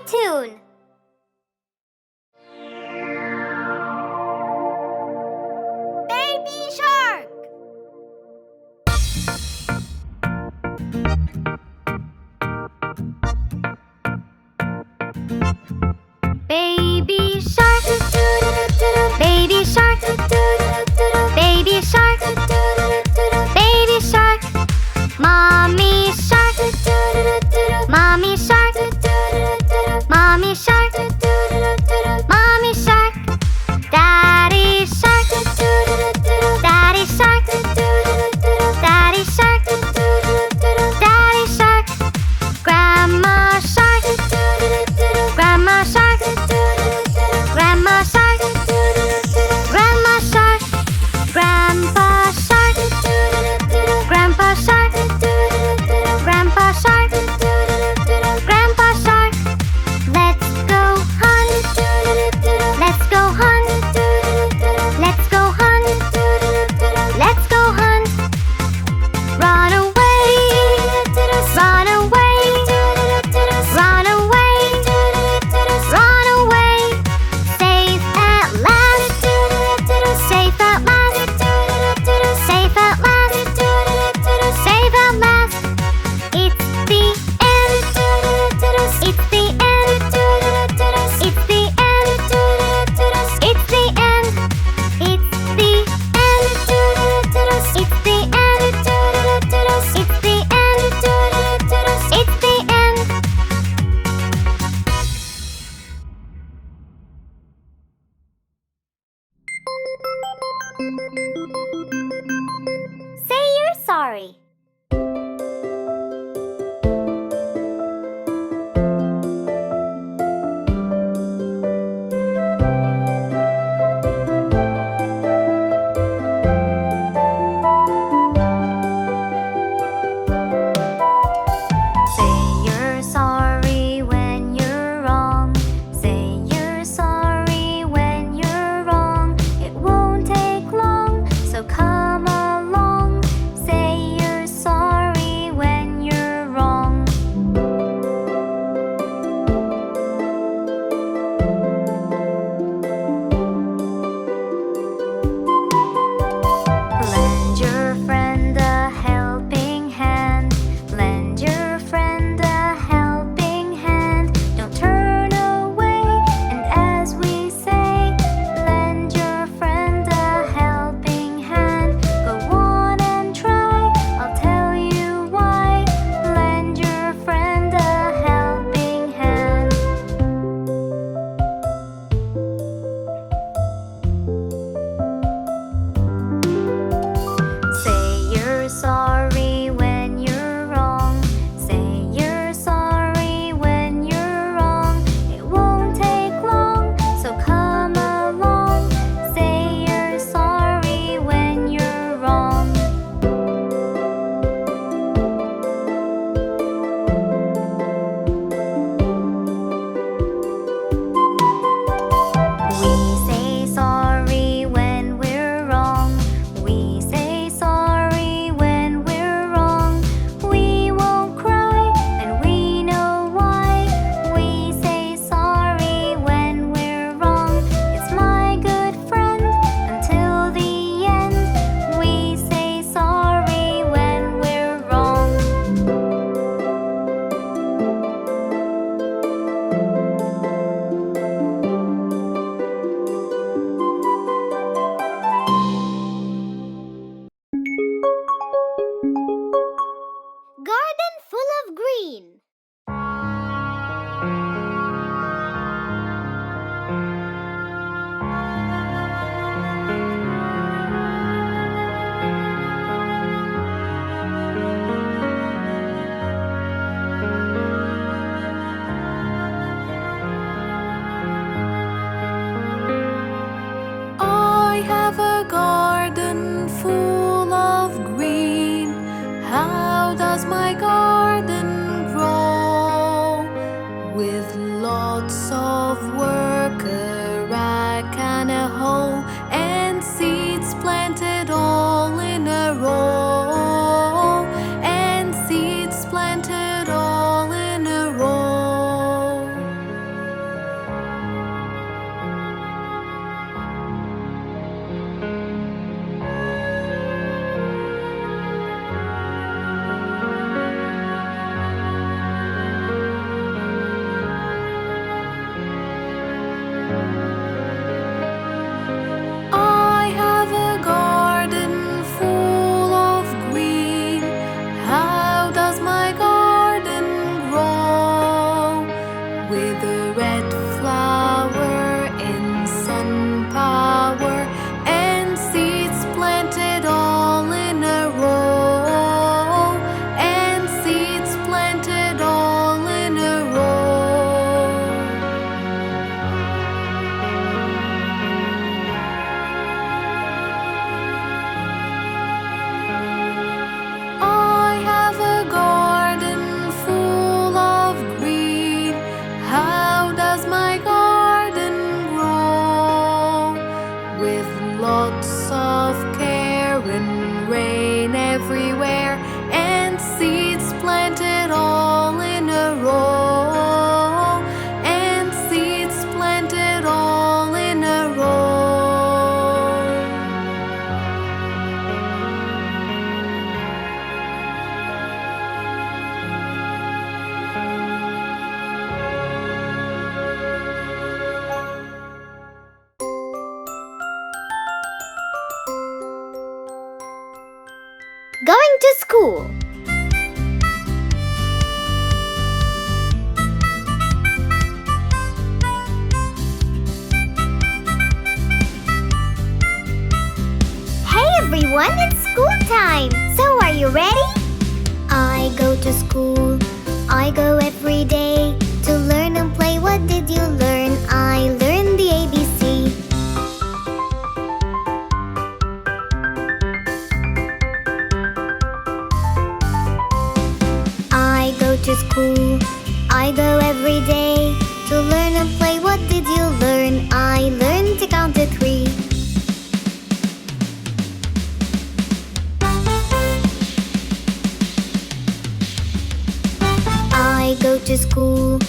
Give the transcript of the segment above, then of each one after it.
tune. Baby shark. Baby shark, baby shark, baby shark, baby shark, mommy shark, mommy shark, mommy shark, mommy shark, daddy shark, daddy shark, daddy shark, daddy shark, grandma shark, grandma shark, grandma shark, grandma shark, grandpa shark, grandpa shark, grandpa shark, grandpa shark. Let's go hunt, let's go hunt, let's go hunt, let's go hunt. Run away, run away, run away, run away. Safe at last, safe at last, safe at last, safe at last. It's the end, it's the end, it's the end, it's the end, it's the end, it's the end, it's the end, it's the end. Say you're sorry. Say you're sorry when you're wrong. Say you're sorry when you're wrong. It won't take long, so come along. Say you're sorry when you're wrong. Lend your friend a helping hand. Lend your friend a helping hand. Don't turn away. And as we say, lend your friend a helping hand. Go on and try. I'll tell you why. Lend your friend a helping hand. Say you're sorry when you're wrong. Say you're sorry when you're wrong. It won't take long, so come along. Say you're sorry when you're wrong. We say sorry when we're wrong. We say sorry when we're wrong. We won't cry, and we know why. We say sorry when we're wrong. It's my good friend until the end. We say sorry when we're wrong. Garden full of green. I have a garden full of green. How does my garden grow? With lots of work, a rake and a hoe, and seeds planted all in a row. And seeds planted all in a row. to school. Hey everyone, it's school time! So are you ready? I go to school, I go every day to learn and play. What did you learn? I learned the ABC. I go to school, I go every day to learn and play. What did you learn? I learned to count to 3. I go to school,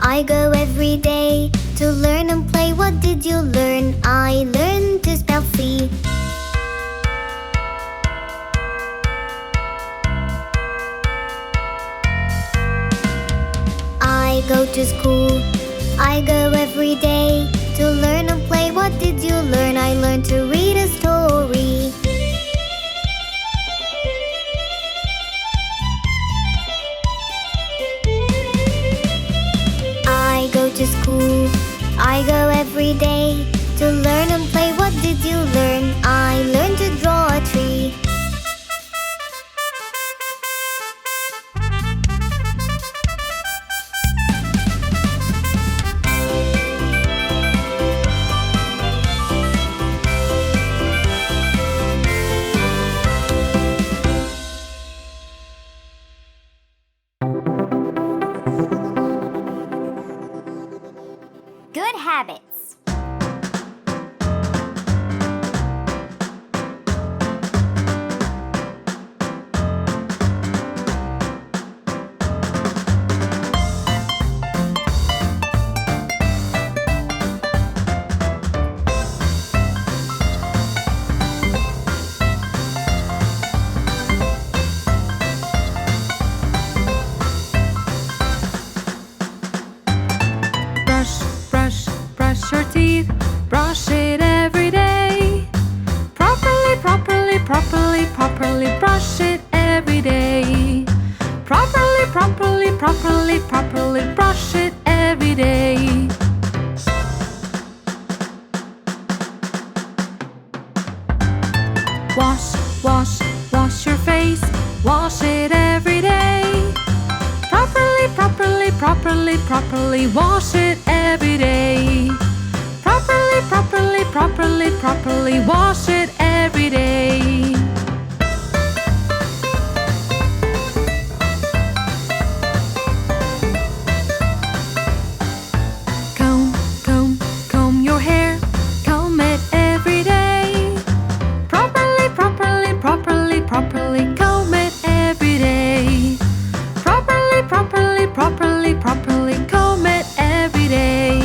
I go every day to learn and play. What did you learn? I learned to spell C. I go to school, I go every day to learn and play. What did you learn? I learned to read a story. I go to school, I go every day to learn and play. What did you learn? I learned to draw a tree. Good habits. Brush your teeth, brush it every day. Properly, brush it every day. Properly, brush it every day. Wash your face, wash it every day. Properly, wash it every day. Properly, wash it every day. Comb your hair, comb it every day. Properly, comb it every day. Properly, comb it every day.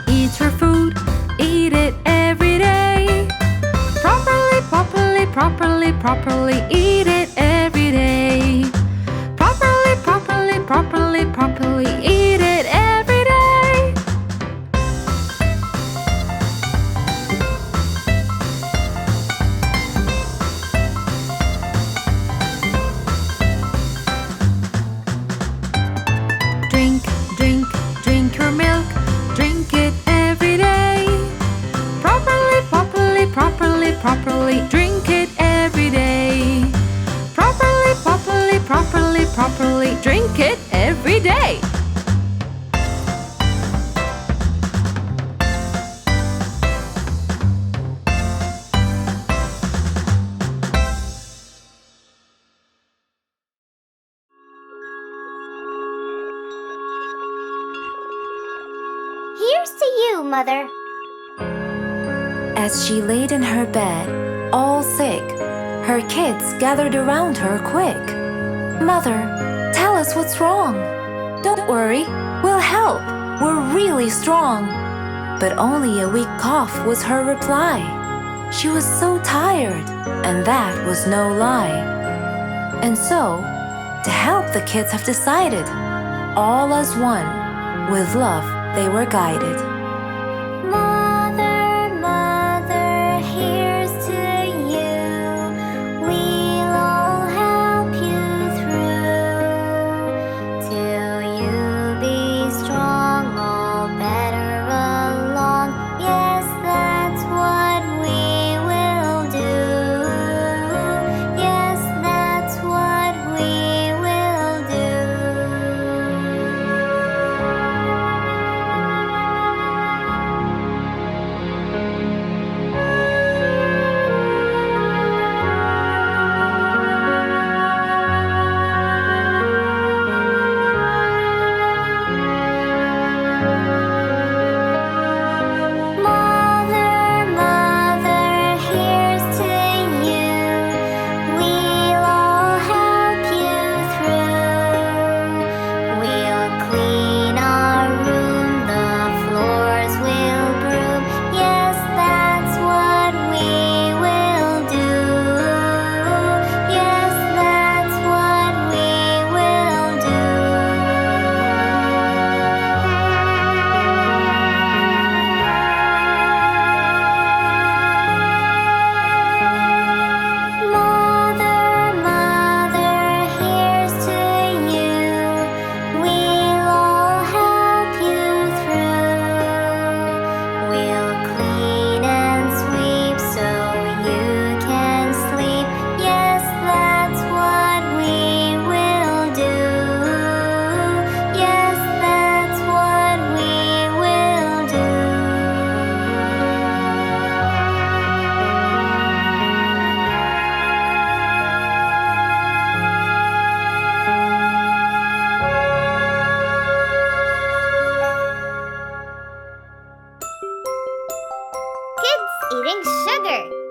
Eat your food, eat it every day. Properly, eat it every day. Properly, eat it every day. Drink your milk, drink it every day. Properly, drink it every day. Properly, drink it every day. Here's to you, Mother. As she laid in her bed, all sick, her kids gathered around her quick. Mother, tell us what's wrong. Don't worry, we'll help. We're really strong. But only a weak cough was her reply. She was so tired, and that was no lie. And so, to help, the kids have decided, all as one, with love they were guided. Mom. eating sugar.